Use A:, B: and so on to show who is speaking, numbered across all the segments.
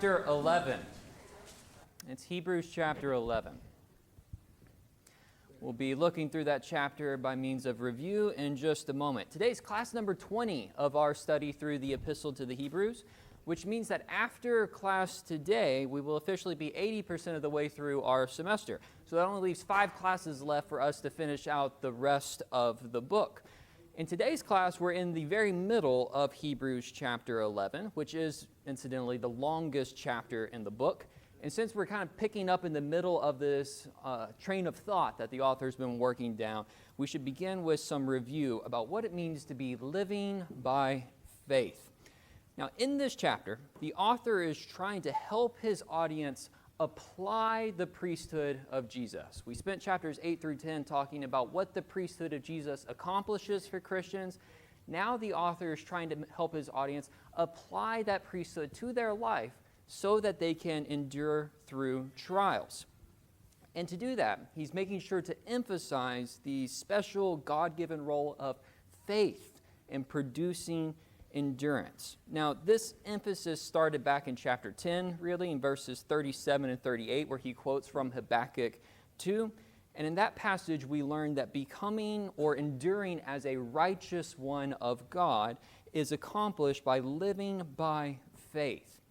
A: chapter 11. It's Hebrews chapter 11. We'll be looking through that chapter by means of review in just a moment. Today's class number 20 of our study through the Epistle to the Hebrews, which means that after class today, we will officially be 80% of the way through our semester. So that only leaves 5 classes left for us to finish out the rest of the book. In today's class, we're in the very middle of Hebrews chapter 11, which is, incidentally, the longest chapter in the book. And since we're kind of picking up in the middle of this train of thought that the author's been working down, we should begin with some review about what it means to be living by faith. Now, in this chapter, the author is trying to help his audience apply the priesthood of Jesus. We spent chapters 8 through 10 talking about what the priesthood of Jesus accomplishes for Christians. Now the author is trying to help his audience apply that priesthood to their life so that they can endure through trials. And to do that, he's making sure to emphasize the special God-given role of faith in producing endurance. Now, this emphasis started back in chapter 10, really, in verses 37 and 38, where he quotes from Habakkuk 2. And in that passage, we learned that becoming or enduring as a righteous one of God is accomplished by living by faith.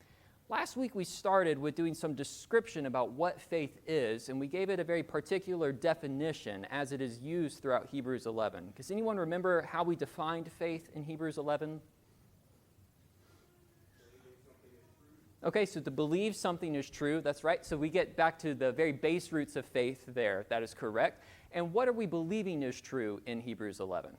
A: Last week, we started with doing some description about what faith is, and we gave it a very particular definition as it is used throughout Hebrews 11. Does anyone remember how we defined faith in Hebrews 11? Okay, so to believe something is true, that's right. So we get back to the very base roots of faith there. That is correct. And what are we believing is true in Hebrews 11?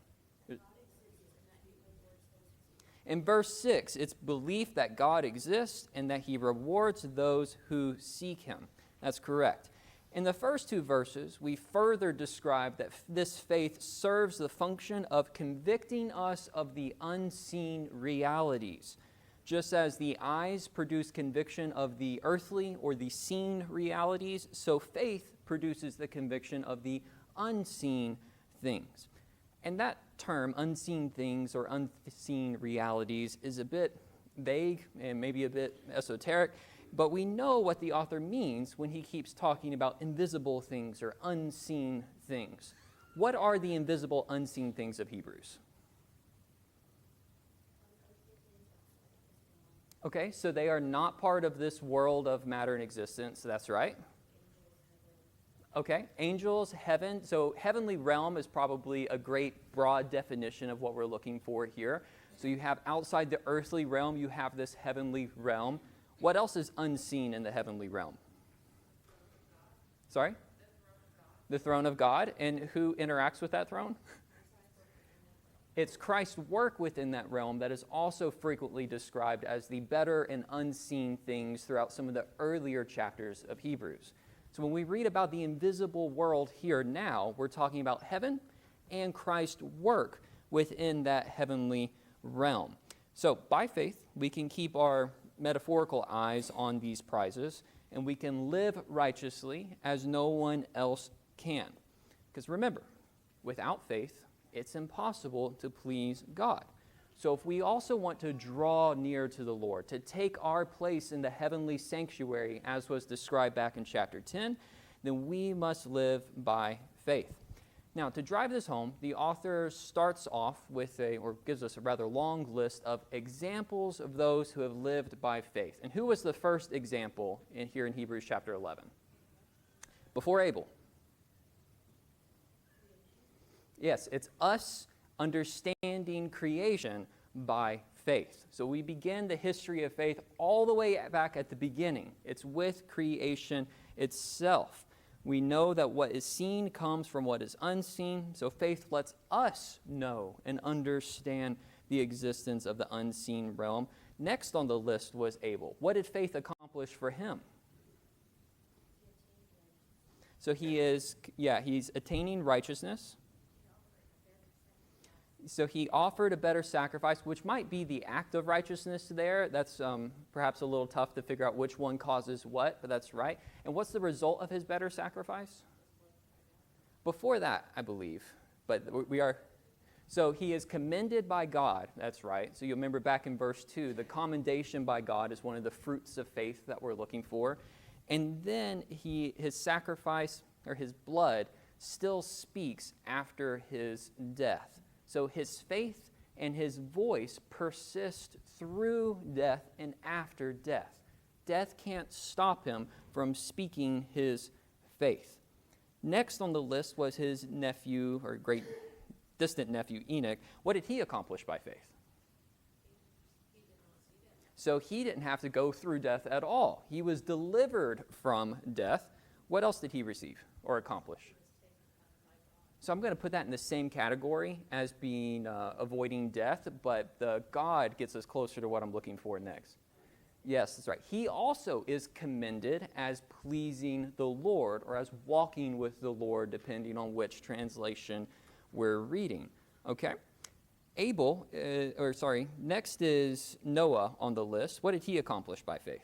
A: In verse 6, it's belief that God exists and that he rewards those who seek him. That's correct. In the first 2 verses, we further describe that this faith serves the function of convicting us of the unseen realities. Just as the eyes produce conviction of the earthly or the seen realities, so faith produces the conviction of the unseen things. And that term, unseen things or unseen realities, is a bit vague and maybe a bit esoteric, but we know what the author means when he keeps talking about invisible things or unseen things. What are the invisible, unseen things of Hebrews? Okay, so they are not part of this world of matter and existence, that's right. Okay, angels, heaven. So heavenly realm is probably a great broad definition of what we're looking for here. So you have outside the earthly realm, you have this heavenly realm. What else is unseen in the heavenly realm? Sorry? The throne of God. And who interacts with that throne? It's Christ's work within that realm that is also frequently described as the better and unseen things throughout some of the earlier chapters of Hebrews. So when we read about the invisible world here now, we're talking about heaven and Christ's work within that heavenly realm. So by faith, we can keep our metaphorical eyes on these prizes, and we can live righteously as no one else can. Because remember, without faith, it's impossible to please God. So if we also want to draw near to the Lord, to take our place in the heavenly sanctuary, as was described back in chapter 10, then we must live by faith. Now, to drive this home, the author starts off with gives us a rather long list of examples of those who have lived by faith. And who was the first example here in Hebrews chapter 11? Before Abel. Yes, it's us understanding creation by faith. So we begin the history of faith all the way back at the beginning. It's with creation itself. We know that what is seen comes from what is unseen, so faith lets us know and understand the existence of the unseen realm. Next on the list was Abel. What did faith accomplish for him? So he's attaining righteousness. So he offered a better sacrifice, which might be the act of righteousness there. That's perhaps a little tough to figure out which one causes what, but that's right. And what's the result of his better sacrifice? Before that, I believe. But we are So he is commended by God. That's right. So you remember back in verse 2, the commendation by God is one of the fruits of faith that we're looking for. And then his sacrifice, or his blood, still speaks after his death. So his faith and his voice persist through death and after death. Death can't stop him from speaking his faith. Next on the list was his nephew, or great distant nephew, Enoch. What did he accomplish by faith? So he didn't have to go through death at all. He was delivered from death. What else did he receive or accomplish? So I'm going to put that in the same category as being avoiding death, but God gets us closer to what I'm looking for next. Yes, that's right. He also is commended as pleasing the Lord, or as walking with the Lord, depending on which translation we're reading. Okay? Next is Noah on the list. What did he accomplish by faith?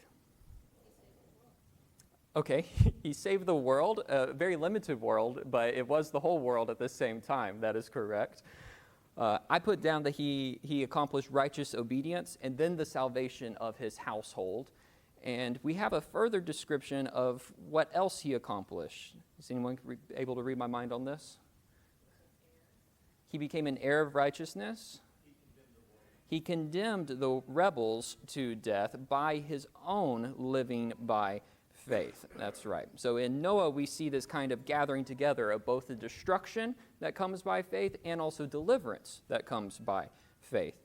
A: Okay, he saved the world, a very limited world, but it was the whole world at the same time. That is correct. I put down that he accomplished righteous obedience and then the salvation of his household. And we have a further description of what else he accomplished. Is anyone able to read my mind on this? He became an heir of righteousness. He condemned the rebels to death by his own living by faith. That's right. So in Noah, we see this kind of gathering together of both the destruction that comes by faith and also deliverance that comes by faith.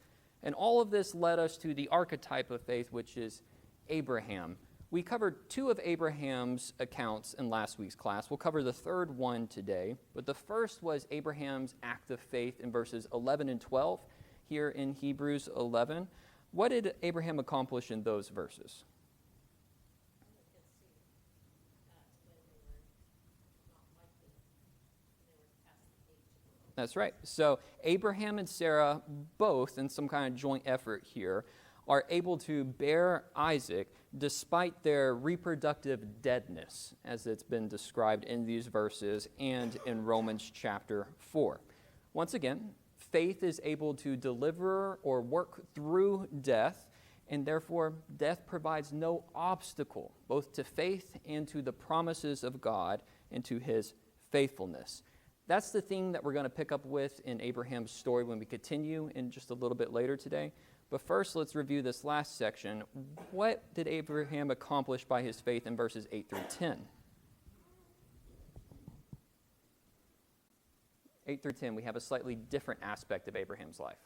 A: And all of this led us to the archetype of faith, which is Abraham. We covered two of Abraham's accounts in last week's class. We'll cover the third one today. But the first was Abraham's act of faith in verses 11 and 12 here in Hebrews 11. What did Abraham accomplish in those verses? That's right. So Abraham and Sarah both, in some kind of joint effort here, are able to bear Isaac despite their reproductive deadness, as it's been described in these verses and in Romans chapter 4. Once again, faith is able to deliver or work through death, and therefore death provides no obstacle, both to faith and to the promises of God and to his faithfulness. That's the theme that we're going to pick up with in Abraham's story when we continue in just a little bit later today. But first, let's review this last section. What did Abraham accomplish by his faith in verses 8 through 10? 8 through 10, we have a slightly different aspect of Abraham's life.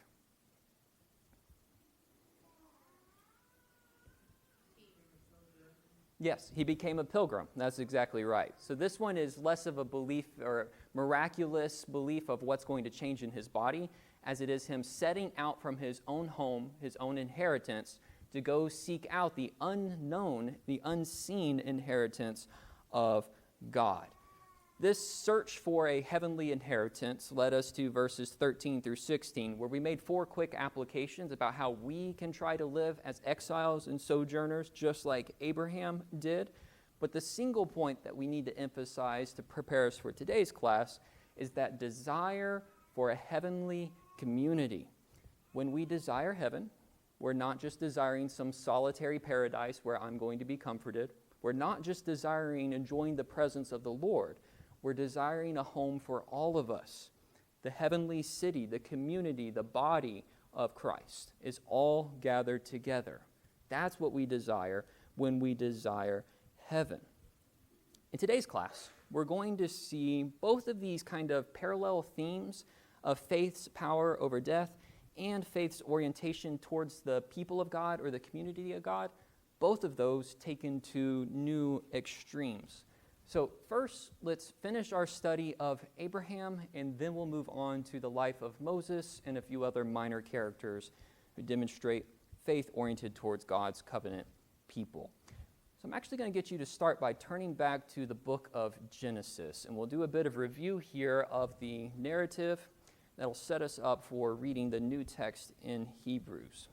A: Yes, he became a pilgrim. That's exactly right. So this one is less of a belief or miraculous belief of what's going to change in his body, as it is him setting out from his own home, his own inheritance, to go seek out the unknown, the unseen inheritance of God. This search for a heavenly inheritance led us to verses 13 through 16, where we made 4 quick applications about how we can try to live as exiles and sojourners, just like Abraham did. But the single point that we need to emphasize to prepare us for today's class is that desire for a heavenly community. When we desire heaven, we're not just desiring some solitary paradise where I'm going to be comforted. We're not just desiring enjoying the presence of the Lord. We're desiring a home for all of us. The heavenly city, the community, the body of Christ is all gathered together. That's what we desire when we desire heaven. In today's class, we're going to see both of these kind of parallel themes of faith's power over death and faith's orientation towards the people of God or the community of God, both of those taken to new extremes. So first, let's finish our study of Abraham, and then we'll move on to the life of Moses and a few other minor characters who demonstrate faith oriented towards God's covenant people. So I'm actually going to get you to start by turning back to the book of Genesis, and we'll do a bit of review here of the narrative that'll set us up for reading the new text in Hebrews.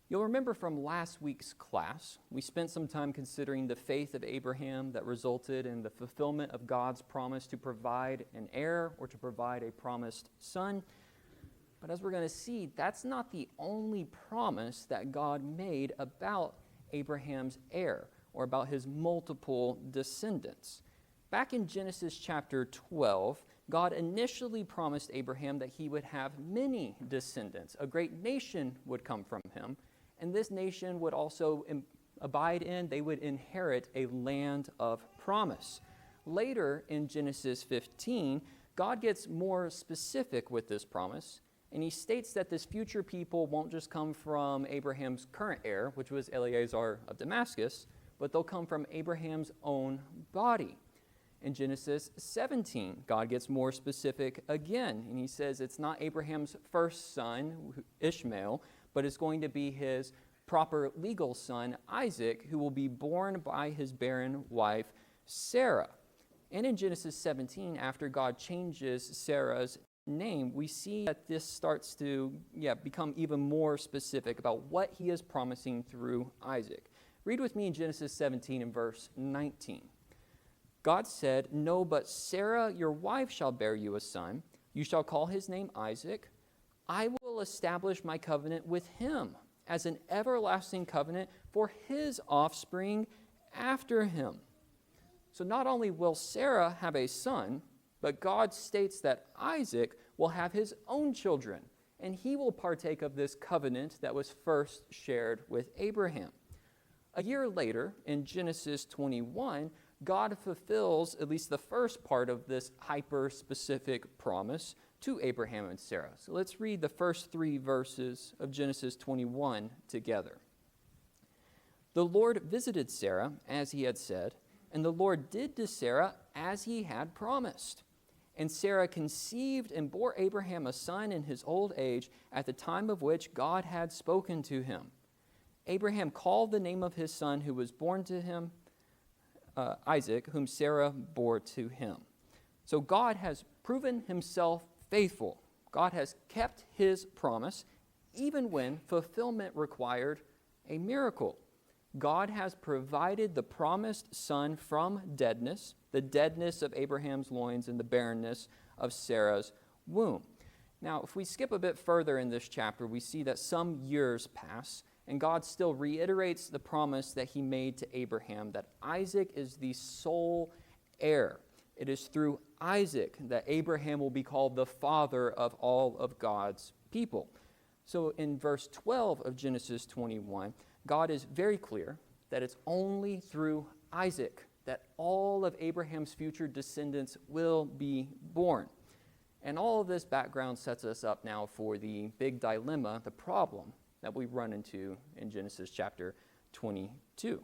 A: You'll remember from last week's class, we spent some time considering the faith of Abraham that resulted in the fulfillment of God's promise to provide an heir or to provide a promised son. But as we're going to see, that's not the only promise that God made about Abraham's heir or about his multiple descendants. Back in Genesis chapter 12, God initially promised Abraham that he would have many descendants. A great nation would come from him, and this nation would also abide in, they would inherit a land of promise. Later in Genesis 15, God gets more specific with this promise, and he states that this future people won't just come from Abraham's current heir, which was Eleazar of Damascus, but they'll come from Abraham's own body. In Genesis 17, God gets more specific again, and he says it's not Abraham's first son, Ishmael, but it's going to be his proper legal son, Isaac, who will be born by his barren wife, Sarah. And in Genesis 17, after God changes Sarah's name, we see that this starts to become even more specific about what he is promising through Isaac. Read with me in Genesis 17 and verse 19. God said, "No, but Sarah, your wife, shall bear you a son. You shall call his name Isaac. I will establish my covenant with him as an everlasting covenant for his offspring after him." So not only will Sarah have a son, but God states that Isaac will have his own children, and he will partake of this covenant that was first shared with Abraham. A year later, in Genesis 21, God fulfills at least the first part of this hyper-specific promise to Abraham and Sarah. So let's read the first 3 verses of Genesis 21 together. The Lord visited Sarah as he had said, and the Lord did to Sarah as he had promised. And Sarah conceived and bore Abraham a son in his old age at the time of which God had spoken to him. Abraham called the name of his son who was born to him Isaac, whom Sarah bore to him. So God has proven himself faithful. God has kept his promise, even when fulfillment required a miracle. God has provided the promised son from deadness, the deadness of Abraham's loins and the barrenness of Sarah's womb. Now, if we skip a bit further in this chapter, we see that some years pass, and God still reiterates the promise that he made to Abraham, that Isaac is the sole heir. It is through Isaac that Abraham will be called the father of all of God's people. So in verse 12 of Genesis 21, God is very clear that it's only through Isaac that all of Abraham's future descendants will be born. And all of this background sets us up now for the big dilemma, the problem that we run into in Genesis chapter 22.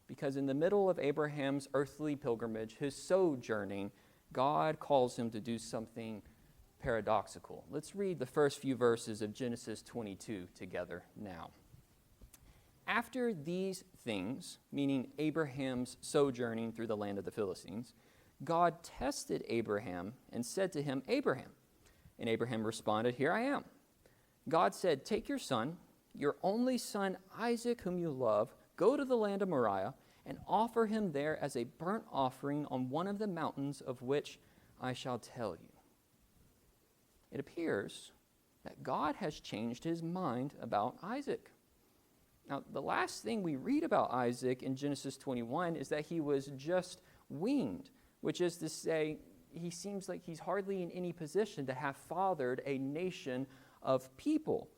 A: Because in the middle of Abraham's earthly pilgrimage, his sojourning, God calls him to do something paradoxical. Let's read the first few verses of Genesis 22 together now. After these things, meaning Abraham's sojourning through the land of the Philistines, God tested Abraham and said to him, "Abraham." And Abraham responded, "Here I am." God said, "Take your son, your only son Isaac, whom you love, go to the land of Moriah, and offer him there as a burnt offering on one of the mountains of which I shall tell you." It appears that God has changed his mind about Isaac. Now, the last thing we read about Isaac in Genesis 21 is that he was just weaned, which is to say, he seems like he's hardly in any position to have fathered a nation of people.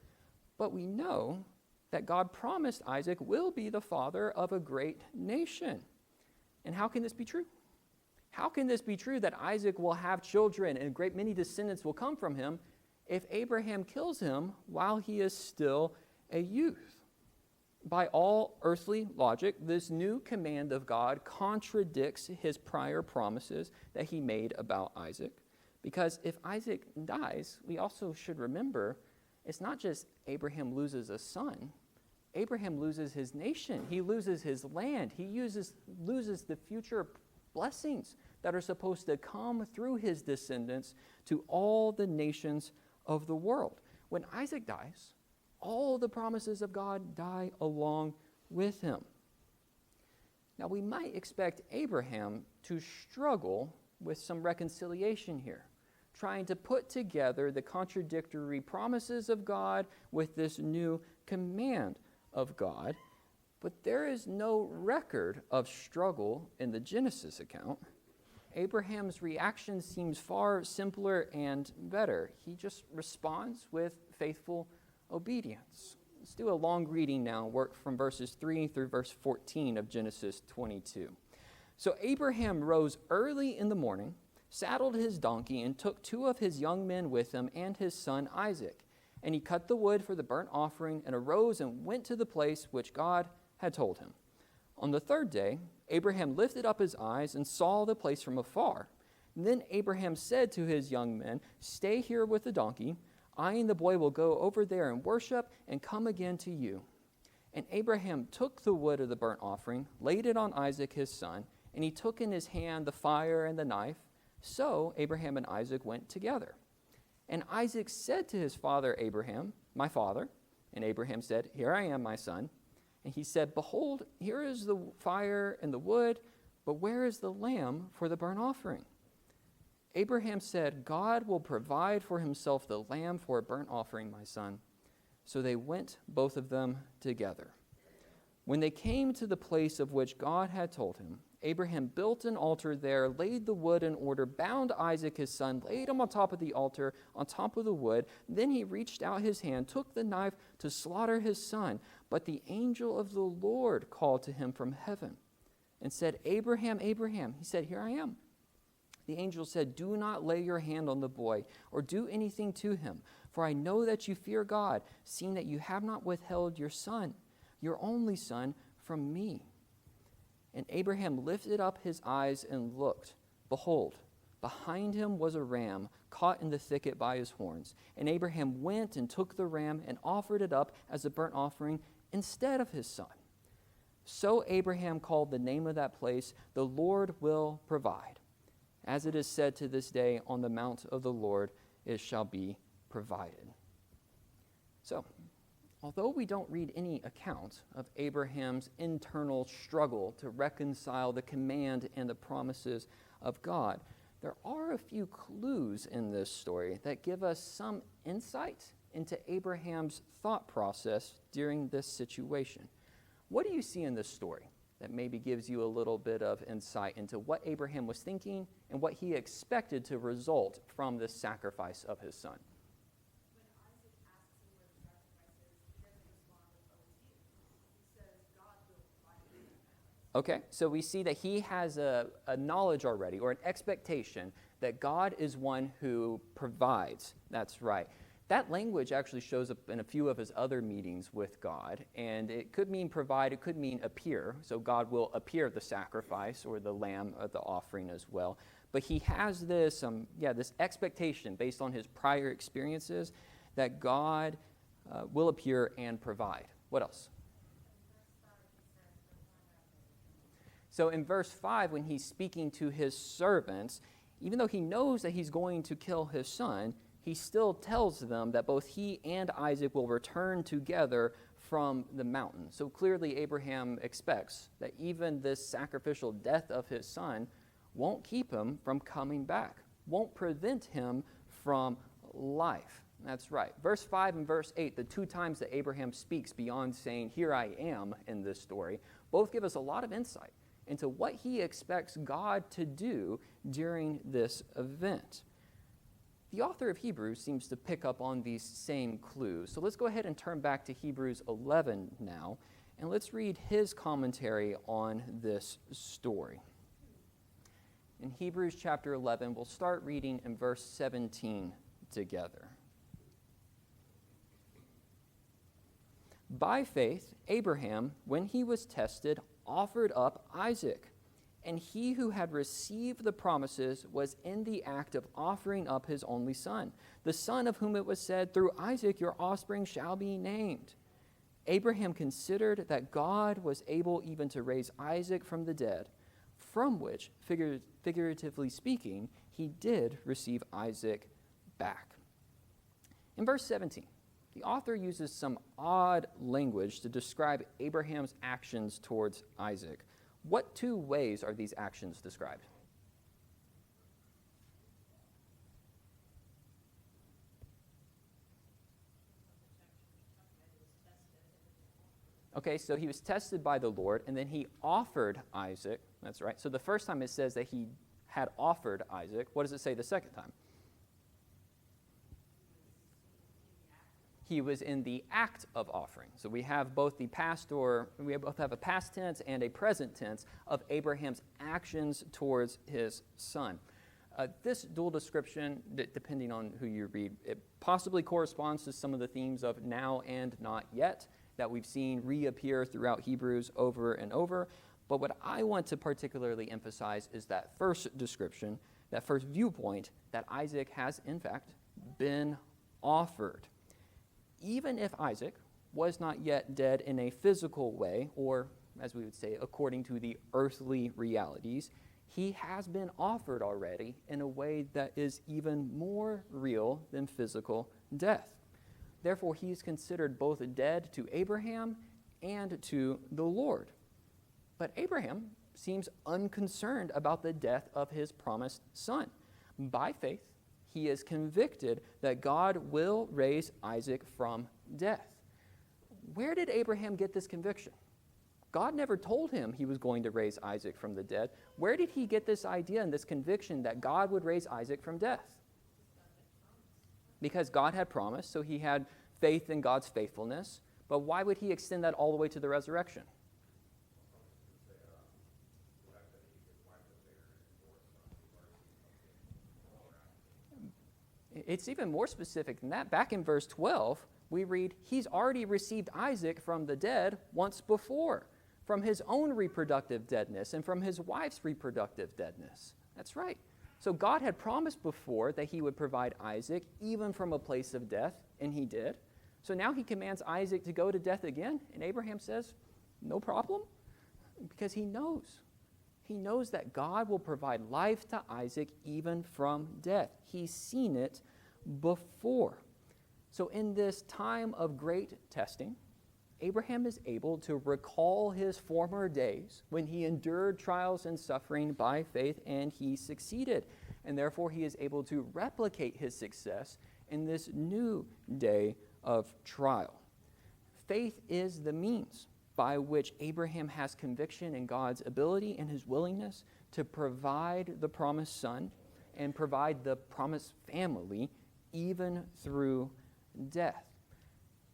A: But we know that God promised Isaac will be the father of a great nation. And how can this be true? How can this be true that Isaac will have children and a great many descendants will come from him if Abraham kills him while he is still a youth? By all earthly logic, this new command of God contradicts his prior promises that he made about Isaac. Because if Isaac dies, we also should remember it's not just Abraham loses a son. Abraham loses his nation. He loses his land. He loses the future blessings that are supposed to come through his descendants to all the nations of the world. When Isaac dies, all the promises of God die along with him. Now, we might expect Abraham to struggle with some reconciliation here, trying to put together the contradictory promises of God with this new command of God. But there is no record of struggle in the Genesis account. Abraham's reaction seems far simpler and better. He just responds with faithful obedience. Let's do a long reading now, work from verses 3 through verse 14 of Genesis 22. So Abraham rose early in the morning, saddled his donkey, and took 2 of his young men with him and his son Isaac. And he cut the wood for the burnt offering and arose and went to the place which God had told him. On the 3rd day, Abraham lifted up his eyes and saw the place from afar. And then Abraham said to his young men, "Stay here with the donkey. I and the boy will go over there and worship and come again to you." And Abraham took the wood of the burnt offering, laid it on Isaac his son, and he took in his hand the fire and the knife. So Abraham and Isaac went together. And Isaac said to his father Abraham, "My father." And Abraham said, "Here I am, my son." And he said, "Behold, here is the fire and the wood, but where is the lamb for the burnt offering?" Abraham said, "God will provide for himself the lamb for a burnt offering, my son." So they went, both of them, together. When they came to the place of which God had told him, Abraham built an altar there, laid the wood in order, bound Isaac his son, laid him on top of the altar, on top of the wood. Then he reached out his hand, took the knife to slaughter his son. But the angel of the Lord called to him from heaven and said, "Abraham, Abraham." He said, "Here I am." The angel said, "Do not lay your hand on the boy or do anything to him, for I know that you fear God, seeing that you have not withheld your son, your only son, from me." And Abraham lifted up his eyes and looked. Behold, behind him was a ram caught in the thicket by his horns. And Abraham went and took the ram and offered it up as a burnt offering instead of his son. So Abraham called the name of that place, "The Lord will provide." As it is said to this day, "On the mount of the Lord it shall be provided." So, although we don't read any account of Abraham's internal struggle to reconcile the command and the promises of God, there are a few clues in this story that give us some insight into Abraham's thought process during this situation. What do you see in this story that maybe gives you a little bit of insight into what Abraham was thinking and what he expected to result from this sacrifice of his son? Okay, so we see that he has a knowledge already, or an expectation, that God is one who provides. That's right. That language actually shows up in a few of his other meetings with God, and it could mean provide, it could mean appear. So God will appear at the sacrifice or the lamb of the offering as well. But he has this, this expectation based on his prior experiences that God will appear and provide. What else? So in verse 5, when he's speaking to his servants, even though he knows that he's going to kill his son, he still tells them that both he and Isaac will return together from the mountain. So clearly Abraham expects that even this sacrificial death of his son won't keep him from coming back, won't prevent him from life. That's right. Verse 5 and verse 8, the 2 times that Abraham speaks beyond saying, "Here I am" in this story, both give us a lot of insight into what he expects God to do during this event. The author of Hebrews seems to pick up on these same clues. So let's go ahead and turn back to Hebrews 11 now, and let's read his commentary on this story. In Hebrews chapter 11, we'll start reading in verse 17 together. By faith, Abraham, when he was tested, offered up Isaac. And he who had received the promises was in the act of offering up his only son, the son of whom it was said, "Through Isaac your offspring shall be named." Abraham considered that God was able even to raise Isaac from the dead, from which, figuratively speaking, he did receive Isaac back. In verse 17, the author uses some odd language to describe Abraham's actions towards Isaac. What two ways are these actions described? Okay, so he was tested by the Lord, and then he offered Isaac. That's right. So the first time it says that he had offered Isaac. What does it say the second time? He was in the act of offering. So we have both we both have a past tense and a present tense of Abraham's actions towards his son. This dual description, depending on who you read, it possibly corresponds to some of the themes of now and not yet that we've seen reappear throughout Hebrews over and over. But what I want to particularly emphasize is that first description, that first viewpoint, that Isaac has, in fact, been offered. Even if Isaac was not yet dead in a physical way, or, as we would say, according to the earthly realities, he has been offered already in a way that is even more real than physical death. Therefore, he is considered both dead to Abraham and to the Lord. But Abraham seems unconcerned about the death of his promised son. By faith, he is convicted that God will raise Isaac from death. Where did Abraham get this conviction? God never told him he was going to raise Isaac from the dead. Where did he get this idea and this conviction that God would raise Isaac from death? Because God had promised, so he had faith in God's faithfulness. But why would he extend that all the way to the resurrection? It's even more specific than that. Back in verse 12, we read, he's already received Isaac from the dead once before, from his own reproductive deadness and from his wife's reproductive deadness. That's right. So God had promised before that he would provide Isaac even from a place of death, and he did. So now he commands Isaac to go to death again, and Abraham says, no problem, because he knows. He knows that God will provide life to Isaac even from death. He's seen it before. So in this time of great testing, Abraham is able to recall his former days when he endured trials and suffering by faith, and he succeeded. And therefore, he is able to replicate his success in this new day of trial. Faith is the means by which Abraham has conviction in God's ability and his willingness to provide the promised son and provide the promised family even through death.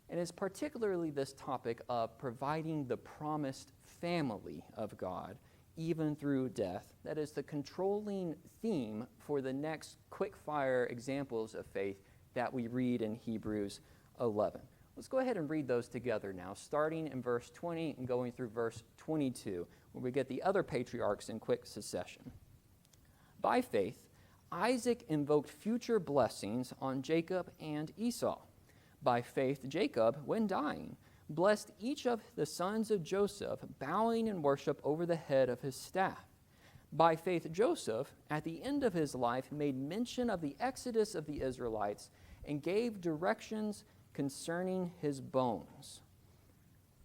A: And it's particularly this topic of providing the promised family of God, even through death, that is the controlling theme for the next quick-fire examples of faith that we read in Hebrews 11. Let's go ahead and read those together now, starting in verse 20 and going through verse 22, where we get the other patriarchs in quick succession. By faith, Isaac invoked future blessings on Jacob and Esau. By faith, Jacob, when dying, blessed each of the sons of Joseph, bowing in worship over the head of his staff. By faith, Joseph, at the end of his life, made mention of the exodus of the Israelites and gave directions concerning his bones.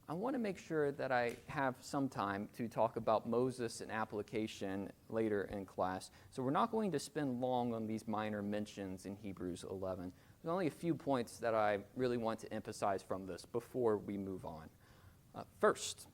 A: I want to make sure that I have some time to talk about Moses and application later in class. So we're not going to spend long on these minor mentions in Hebrews 11. There's only a few points that I really want to emphasize from this before we move on. First,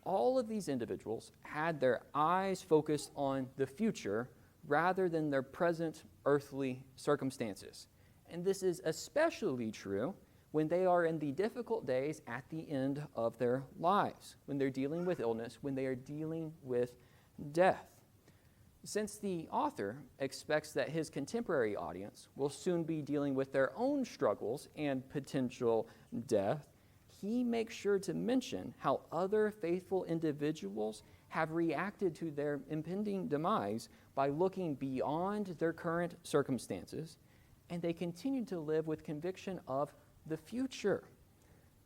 A: all of these individuals had their eyes focused on the future rather than their present earthly circumstances. And this is especially true when they are in the difficult days at the end of their lives, when they're dealing with illness, when they are dealing with death. Since the author expects that his contemporary audience will soon be dealing with their own struggles and potential death, he makes sure to mention how other faithful individuals have reacted to their impending demise by looking beyond their current circumstances, and they continue to live with conviction of the future.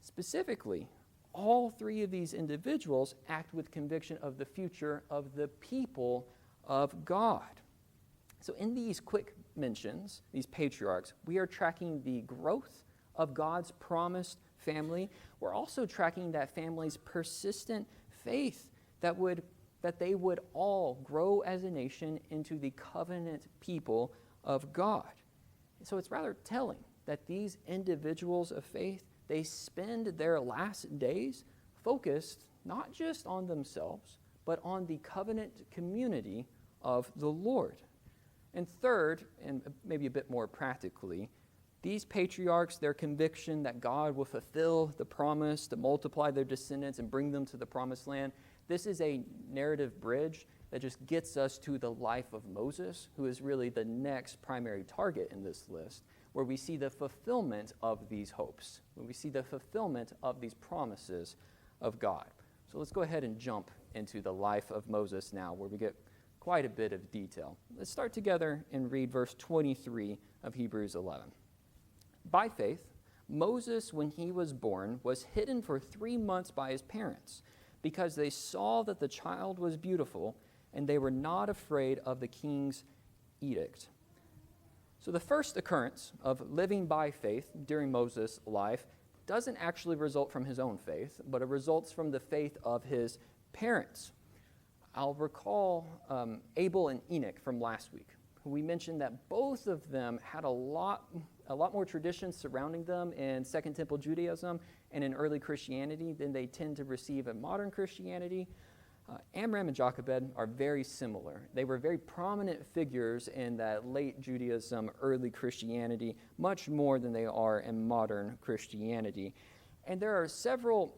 A: Specifically, all three of these individuals act with conviction of the future of the people of God. So in these quick mentions, these patriarchs, we are tracking the growth of God's promised family, we're also tracking that family's persistent faith that they would all grow as a nation into the covenant people of God. So it's rather telling that these individuals of faith, they spend their last days focused not just on themselves, but on the covenant community of the Lord. And third, and maybe a bit more practically, these patriarchs, their conviction that God will fulfill the promise to multiply their descendants and bring them to the promised land, this is a narrative bridge that just gets us to the life of Moses, who is really the next primary target in this list, where we see the fulfillment of these hopes, where we see the fulfillment of these promises of God. So let's go ahead and jump into the life of Moses now, where we get quite a bit of detail. Let's start together and read verse 23 of Hebrews 11. By faith, Moses, when he was born, was hidden for 3 months by his parents, because they saw that the child was beautiful, and they were not afraid of the king's edict. So the first occurrence of living by faith during Moses' life doesn't actually result from his own faith, but it results from the faith of his parents. I'll recall Abel and Enoch from last week. We mentioned that both of them had a lot more traditions surrounding them in Second Temple Judaism and in early Christianity than they tend to receive in modern Christianity. Amram and Jochebed are very similar. They were very prominent figures in that late Judaism, early Christianity, much more than they are in modern Christianity. And there are several,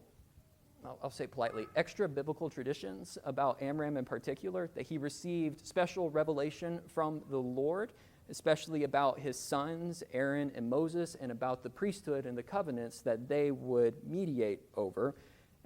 A: I'll say politely, extra biblical traditions about Amram in particular, that he received special revelation from the Lord, especially about his sons, Aaron and Moses, and about the priesthood and the covenants that they would mediate over.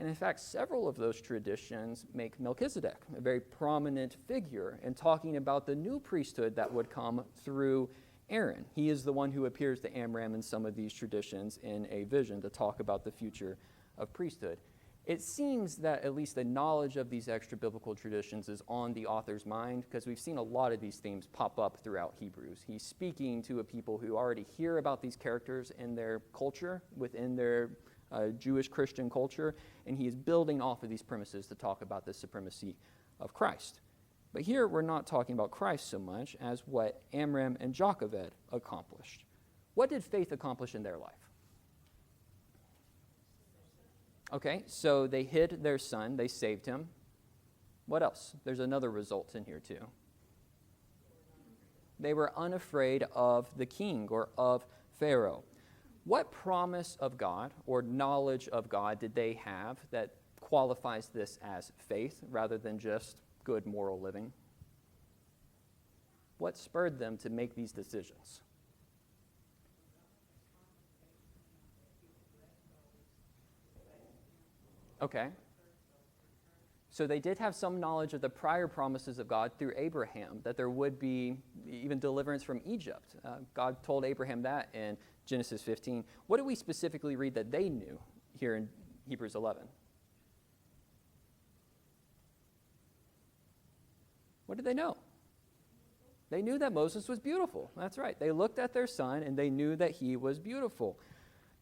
A: And in fact, several of those traditions make Melchizedek a very prominent figure in talking about the new priesthood that would come through Aaron. He is the one who appears to Amram in some of these traditions in a vision to talk about the future of priesthood. It seems that at least the knowledge of these extra biblical traditions is on the author's mind, because we've seen a lot of these themes pop up throughout Hebrews. He's speaking to a people who already hear about these characters in their culture, within their Jewish Christian culture, and he is building off of these premises to talk about the supremacy of Christ. But here we're not talking about Christ so much as what Amram and Jochebed accomplished. What did faith accomplish in their life? Okay, so they hid their son, they saved him. What else? There's another result in here too. They were unafraid of the king or of Pharaoh. What promise of God or knowledge of God did they have that qualifies this as faith rather than just good moral living? What spurred them to make these decisions? Okay. So they did have some knowledge of the prior promises of God through Abraham, that there would be even deliverance from Egypt. God told Abraham that in Genesis 15. What do we specifically read that they knew here in Hebrews 11? What did they know? They knew that Moses was beautiful. That's right. They looked at their son and they knew that he was beautiful.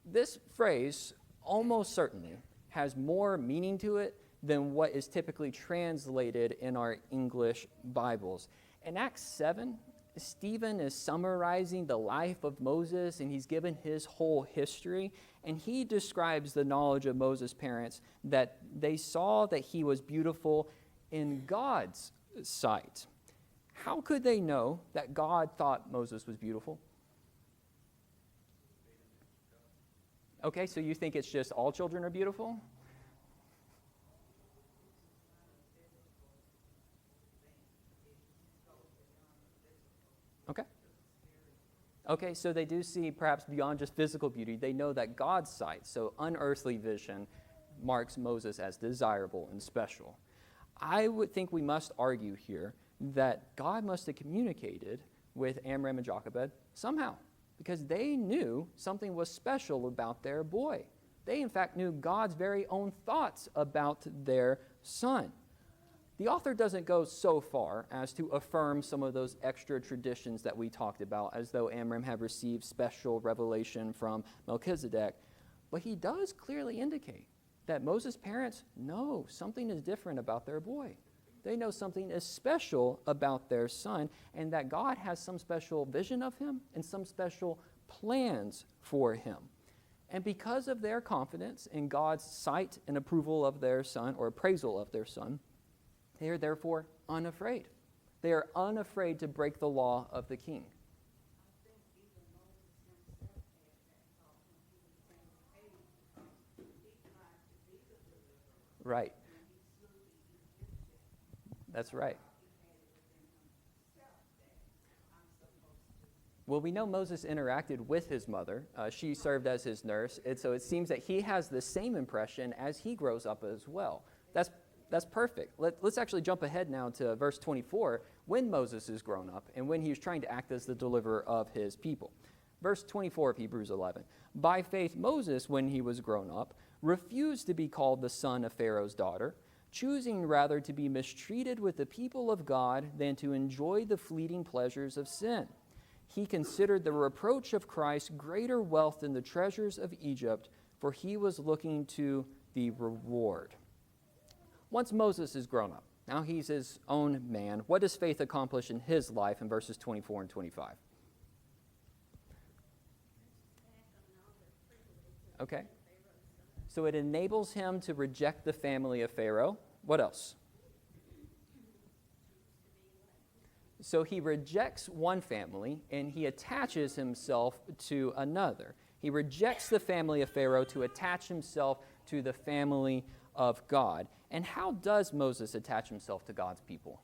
A: This phrase almost certainly has more meaning to it than what is typically translated in our English Bibles. In Acts 7, Stephen is summarizing the life of Moses, and he's given his whole history, and he describes the knowledge of Moses' parents that they saw that he was beautiful in God's sight. How could they know that God thought Moses was beautiful? Okay, so you think it's just all children are beautiful? Okay, so they do see perhaps beyond just physical beauty. They know that God's sight, so unearthly vision, marks Moses as desirable and special. I would think we must argue here that God must have communicated with Amram and Jochebed somehow, because they knew something was special about their boy. They, in fact, knew God's very own thoughts about their son. The author doesn't go so far as to affirm some of those extra traditions that we talked about, as though Amram had received special revelation from Melchizedek, but he does clearly indicate that Moses' parents know something is different about their boy. They know something is special about their son, and that God has some special vision of him and some special plans for him. And because of their confidence in God's sight and approval of their son, or appraisal of their son, they are therefore unafraid. They are unafraid to break the law of the king. Right. That's right. Well, we know Moses interacted with his mother. She served as his nurse, and so it seems that he has the same impression as he grows up as well. That's perfect. Let's actually jump ahead now to verse 24, when Moses is grown up and when he's trying to act as the deliverer of his people. Verse 24 of Hebrews 11. By faith, Moses, when he was grown up, refused to be called the son of Pharaoh's daughter, choosing rather to be mistreated with the people of God than to enjoy the fleeting pleasures of sin. He considered the reproach of Christ greater wealth than the treasures of Egypt, for he was looking to the reward. Once Moses is grown up, now he's his own man, what does faith accomplish in his life in verses 24 and 25? Okay. So it enables him to reject the family of Pharaoh. What else? So he rejects one family and he attaches himself to another. He rejects the family of Pharaoh to attach himself to the family of God. And how does Moses attach himself to God's people?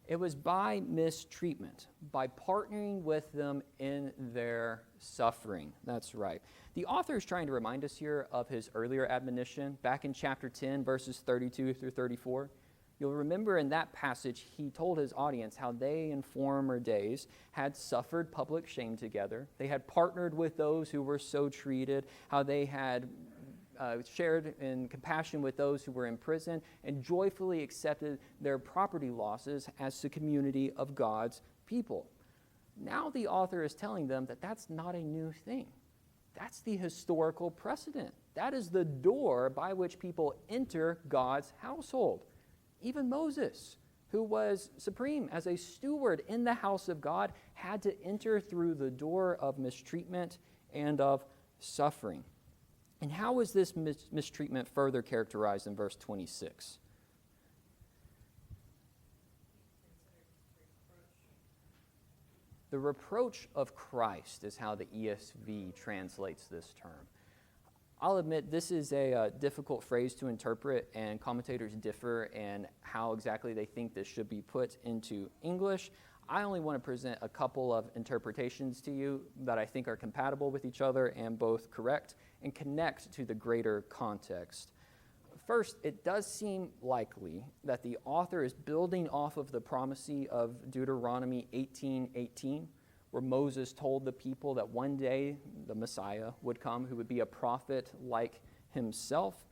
A: It was by mistreatment, by partnering with them in their suffering. That's right. The author is trying to remind us here of his earlier admonition back in chapter 10, verses 32 through 34. You'll remember in that passage, he told his audience how they in former days had suffered public shame together. They had partnered with those who were so treated, how they had shared in compassion with those who were in prison, and joyfully accepted their property losses as the community of God's people. Now the author is telling them that that's not a new thing. That's the historical precedent. That is the door by which people enter God's household. Even Moses, who was supreme as a steward in the house of God, had to enter through the door of mistreatment and of suffering. And how is this mistreatment further characterized in verse 26? The reproach of Christ is how the ESV translates this term. I'll admit this is a difficult phrase to interpret, and commentators differ in how exactly they think this should be put into English. I only want to present a couple of interpretations to you that I think are compatible with each other and both correct and connect to the greater context. First, it does seem likely that the author is building off of the prophecy of Deuteronomy 18:18, where Moses told the people that one day the Messiah would come who would be a prophet like himself.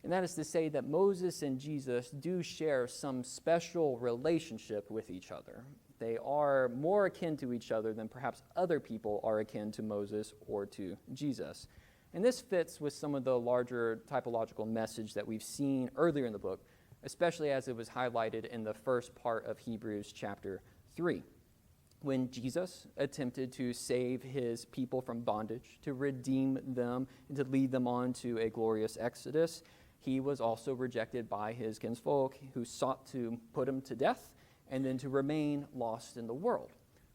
A: And that is to say that Moses and Jesus do share some special relationship with each other. They are more akin to each other than perhaps other people are akin to Moses or to Jesus. And this fits with some of the larger typological message that we've seen earlier in the book, especially as it was highlighted in the first part of Hebrews chapter 3. When Jesus attempted to save his people from bondage, to redeem them, and to lead them on to a glorious exodus, he was also rejected by his kinsfolk who sought to put him to death and then to remain lost in the world.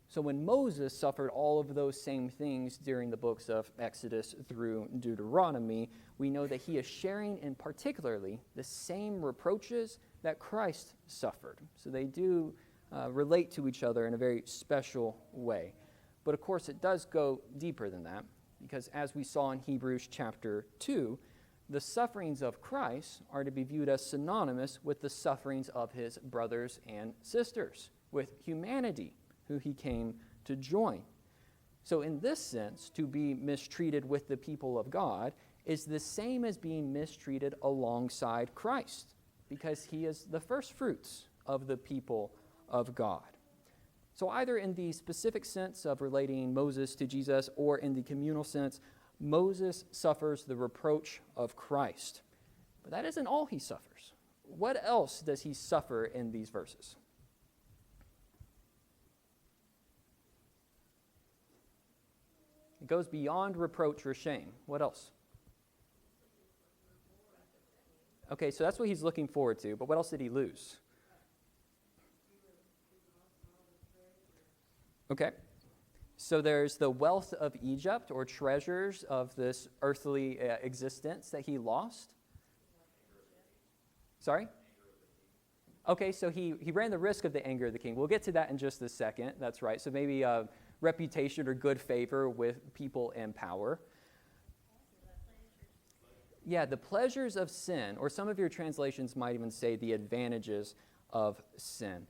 A: So when Moses suffered all of those same things during the books of Exodus through Deuteronomy, we know that he is sharing in particularly the same reproaches that Christ suffered. So they do relate to each other in a very special way. But of course, it does go deeper than that, because as we saw in Hebrews chapter 2, the sufferings of Christ are to be viewed as synonymous with the sufferings of his brothers and sisters, with humanity, who he came to join. So in this sense, to be mistreated with the people of God is the same as being mistreated alongside Christ, because he is the first fruits of the people of God. So either in the specific sense of relating Moses to Jesus or in the communal sense, Moses suffers the reproach of Christ. But that isn't all he suffers. What else does he suffer in these verses? It goes beyond reproach or shame. What else? Okay, so that's what he's looking forward to, but what else did he lose? Okay, so there's the wealth of Egypt, or treasures of this earthly existence that he lost. Sorry? Okay, so he ran the risk of the anger of the king. We'll get to that in just a second. That's right. So maybe reputation or good favor with people in power. Yeah, the pleasures of sin, or some of your translations might even say the advantages of sin.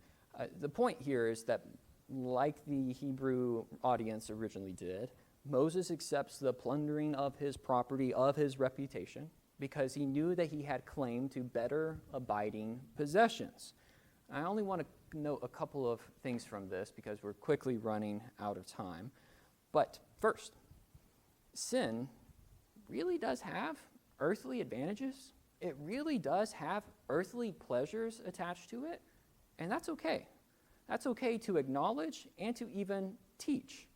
A: The point here is that, like the Hebrew audience originally did, Moses accepts the plundering of his property, of his reputation, because he knew that he had claim to better abiding possessions. I only want to note a couple of things from this because we're quickly running out of time. But first, sin really does have earthly advantages. It really does have earthly pleasures attached to it, and that's okay. That's okay to acknowledge and to even teach.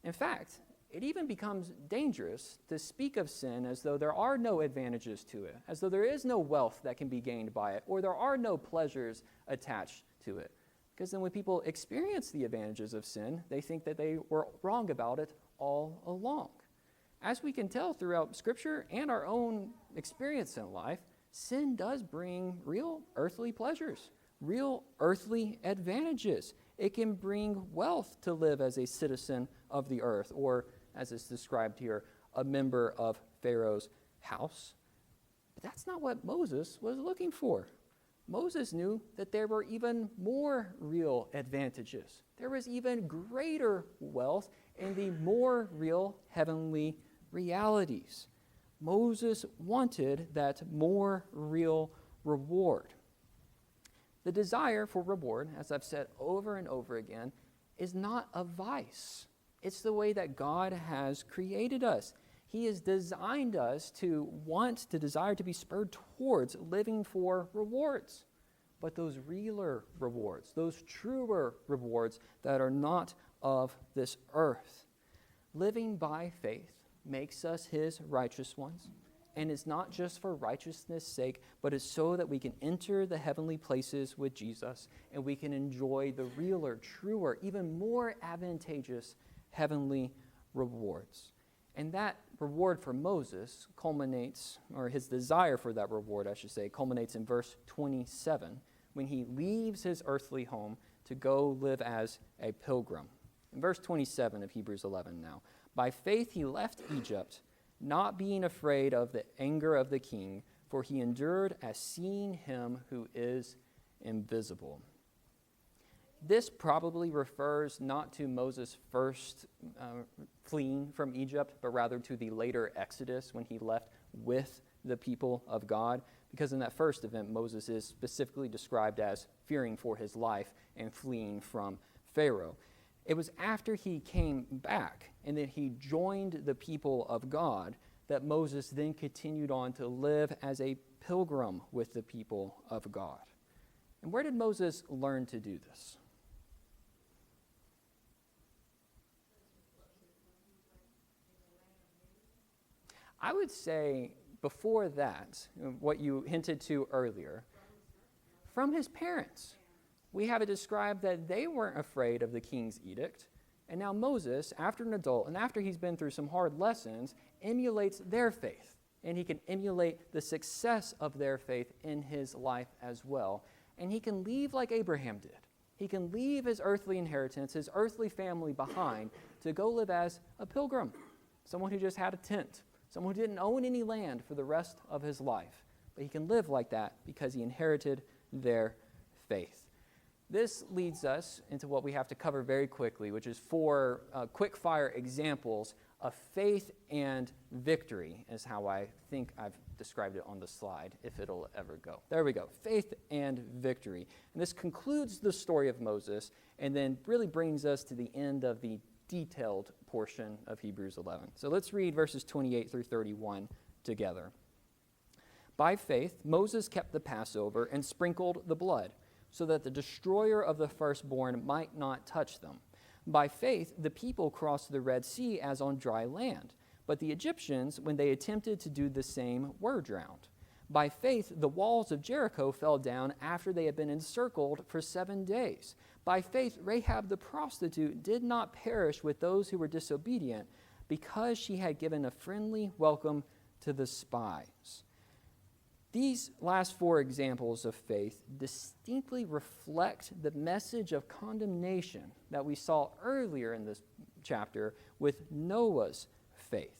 A: In fact, it even becomes dangerous to speak of sin as though there are no advantages to it, as though there is no wealth that can be gained by it, or there are no pleasures attached to it. Because then when people experience the advantages of sin, they think that they were wrong about it all along. As we can tell throughout Scripture and our own experience in life, sin does bring real earthly pleasures, real earthly advantages. It can bring wealth to live as a citizen of the earth, or as is described here, a member of Pharaoh's house. But that's not what Moses was looking for. Moses knew that there were even more real advantages. There was even greater wealth in the more real heavenly realities. Moses wanted that more real reward. The desire for reward, as I've said over and over again, is not a vice. It's the way that God has created us. He has designed us to desire to be spurred towards living for rewards. But those realer rewards, those truer rewards that are not of this earth. Living by faith makes us his righteous ones, and is not just for righteousness' sake, but is so that we can enter the heavenly places with Jesus, and we can enjoy the realer, truer, even more advantageous heavenly rewards. And that reward for Moses culminates, or his desire for that reward, I should say, culminates in verse 27, when he leaves his earthly home to go live as a pilgrim. In verse 27 of Hebrews 11 now, by faith he left Egypt, not being afraid of the anger of the king, for he endured as seeing him who is invisible. This probably refers not to Moses' first fleeing from Egypt, but rather to the later Exodus when he left with the people of God. Because in that first event, Moses is specifically described as fearing for his life and fleeing from Pharaoh. It was after he came back and that he joined the people of God that Moses then continued on to live as a pilgrim with the people of God. And where did Moses learn to do this? I would say before that, what you hinted to earlier, from his parents. We have it described that they weren't afraid of the king's edict. And now Moses, after an adult and after he's been through some hard lessons, emulates their faith. And he can emulate the success of their faith in his life as well. And he can leave like Abraham did. He can leave his earthly inheritance, his earthly family behind to go live as a pilgrim, someone who just had a tent, someone who didn't own any land for the rest of his life. But he can live like that because he inherited their faith. This leads us into what we have to cover very quickly, which is 4 quick-fire examples of faith and victory is how I think I've described it on the slide, if it'll ever go. There we go. Faith and victory. And this concludes the story of Moses and then really brings us to the end of the detailed portion of Hebrews 11. So let's read verses 28 through 31 together. By faith, Moses kept the Passover and sprinkled the blood, so that the destroyer of the firstborn might not touch them. By faith, the people crossed the Red Sea as on dry land, but the Egyptians, when they attempted to do the same, were drowned. By faith, the walls of Jericho fell down after they had been encircled for 7 days. By faith, Rahab the prostitute did not perish with those who were disobedient, because she had given a friendly welcome to the spies. These last 4 examples of faith distinctly reflect the message of condemnation that we saw earlier in this chapter with Noah's faith.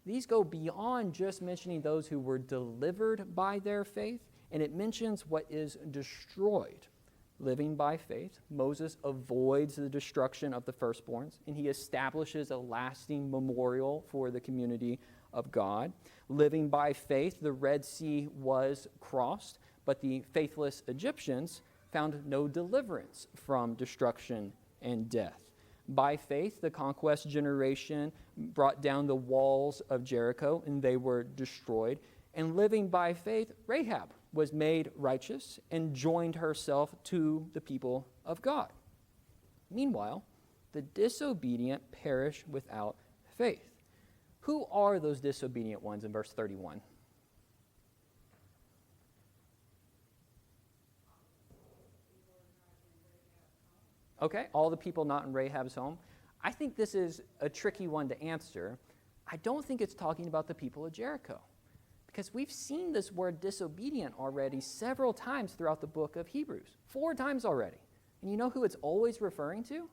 A: These go beyond just mentioning those who were delivered by their faith, and it mentions what is destroyed. Living by faith, Moses avoids the destruction of the firstborns, and he establishes a lasting memorial for the community of God. Living by faith, the Red Sea was crossed, but the faithless Egyptians found no deliverance from destruction and death. By faith, the conquest generation brought down the walls of Jericho, and they were destroyed. And living by faith, Rahab was made righteous and joined herself to the people of God. Meanwhile, the disobedient perish without faith. Who are those disobedient ones in verse 31? Okay, all the people not in Rahab's home. I think this is a tricky one to answer. I don't think it's talking about the people of Jericho, because we've seen this word disobedient already several times throughout the book of Hebrews. 4 times already. And you know who it's always referring to?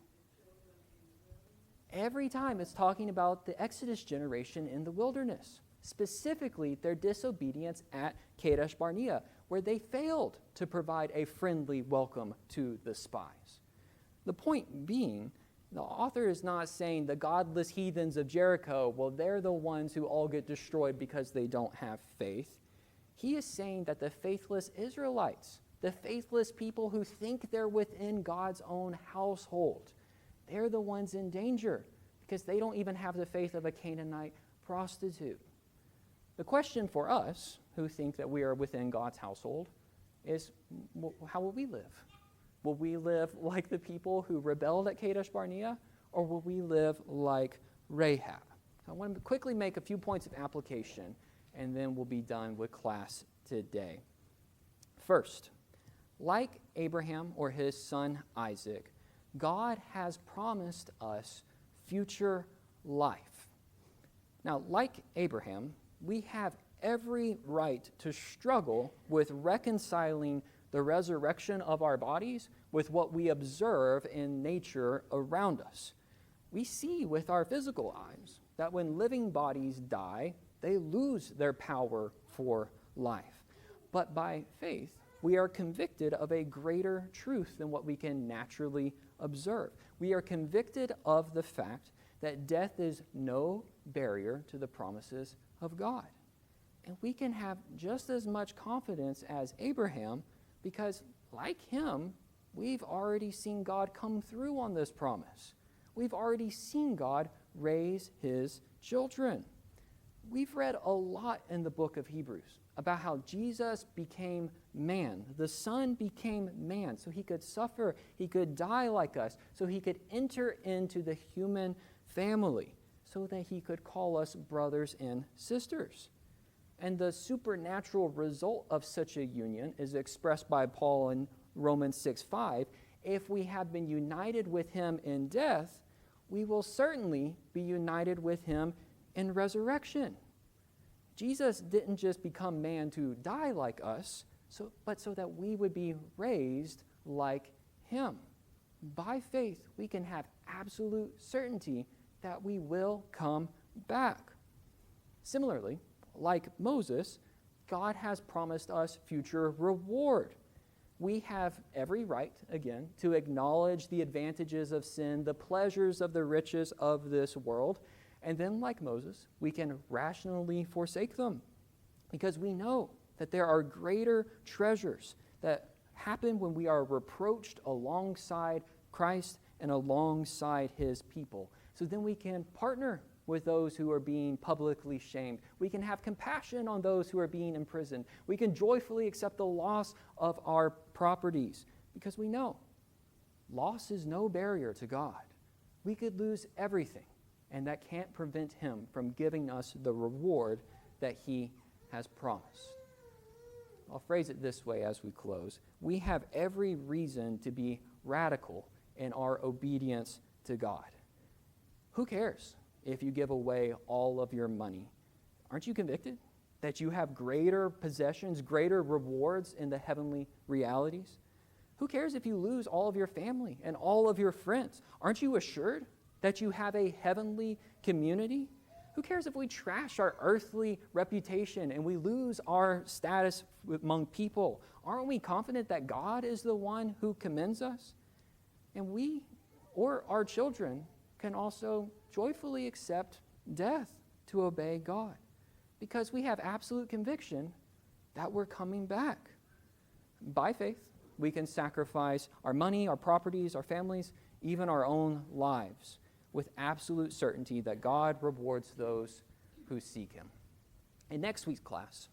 A: Every time it's talking about the Exodus generation in the wilderness, specifically their disobedience at Kadesh Barnea, where they failed to provide a friendly welcome to the spies. The point being, the author is not saying the godless heathens of Jericho, well, they're the ones who all get destroyed because they don't have faith. He is saying that the faithless Israelites, the faithless people who think they're within God's own household, they're the ones in danger because they don't even have the faith of a Canaanite prostitute. The question for us who think that we are within God's household is, how will we live? Will we live like the people who rebelled at Kadesh Barnea, or will we live like Rahab? I want to quickly make a few points of application, and then we'll be done with class today. First, like Abraham or his son Isaac, God has promised us future life. Now, like Abraham, we have every right to struggle with reconciling the resurrection of our bodies with what we observe in nature around us. We see with our physical eyes that when living bodies die, they lose their power for life. But by faith, we are convicted of a greater truth than what we can naturally observe. We are convicted of the fact that death is no barrier to the promises of God. And we can have just as much confidence as Abraham because, like him, we've already seen God come through on this promise. We've already seen God raise his children. We've read a lot in the book of Hebrews about how Jesus became man. The Son became man so he could suffer, he could die like us, so he could enter into the human family, so that he could call us brothers and sisters. And the supernatural result of such a union is expressed by Paul in Romans 6:5. If we have been united with him in death, we will certainly be united with him in resurrection. Jesus didn't just become man to die like us, but so that we would be raised like him. By faith, we can have absolute certainty that we will come back. Similarly, like Moses, God has promised us future reward. We have every right, again, to acknowledge the advantages of sin, the pleasures of the riches of this world, And then, like Moses, we can rationally forsake them because we know that there are greater treasures that happen when we are reproached alongside Christ and alongside his people. So then we can partner with those who are being publicly shamed. We can have compassion on those who are being imprisoned. We can joyfully accept the loss of our properties because we know loss is no barrier to God. We could lose everything, and that can't prevent him from giving us the reward that he has promised. I'll phrase it this way as we close. We have every reason to be radical in our obedience to God. Who cares if you give away all of your money? Aren't you convicted that you have greater possessions, greater rewards in the heavenly realities? Who cares if you lose all of your family and all of your friends? Aren't you assured that you have a heavenly community? Who cares if we trash our earthly reputation and we lose our status among people? Aren't we confident that God is the one who commends us? And we, or our children, can also joyfully accept death to obey God because we have absolute conviction that we're coming back. By faith, we can sacrifice our money, our properties, our families, even our own lives, with absolute certainty that God rewards those who seek him. In next week's class,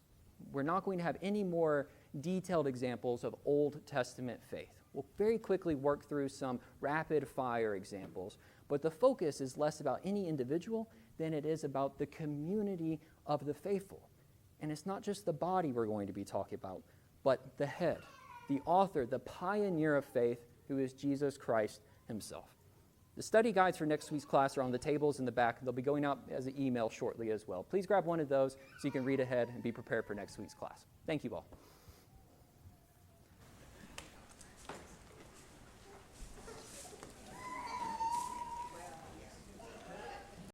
A: we're not going to have any more detailed examples of Old Testament faith. We'll very quickly work through some rapid-fire examples, but the focus is less about any individual than it is about the community of the faithful. And it's not just the body we're going to be talking about, but the head, the author, the pioneer of faith, who is Jesus Christ himself. The study guides for next week's class are on the tables in the back. They'll be going out as an email shortly as well. Please grab one of those so you can read ahead and be prepared for next week's class. Thank you all.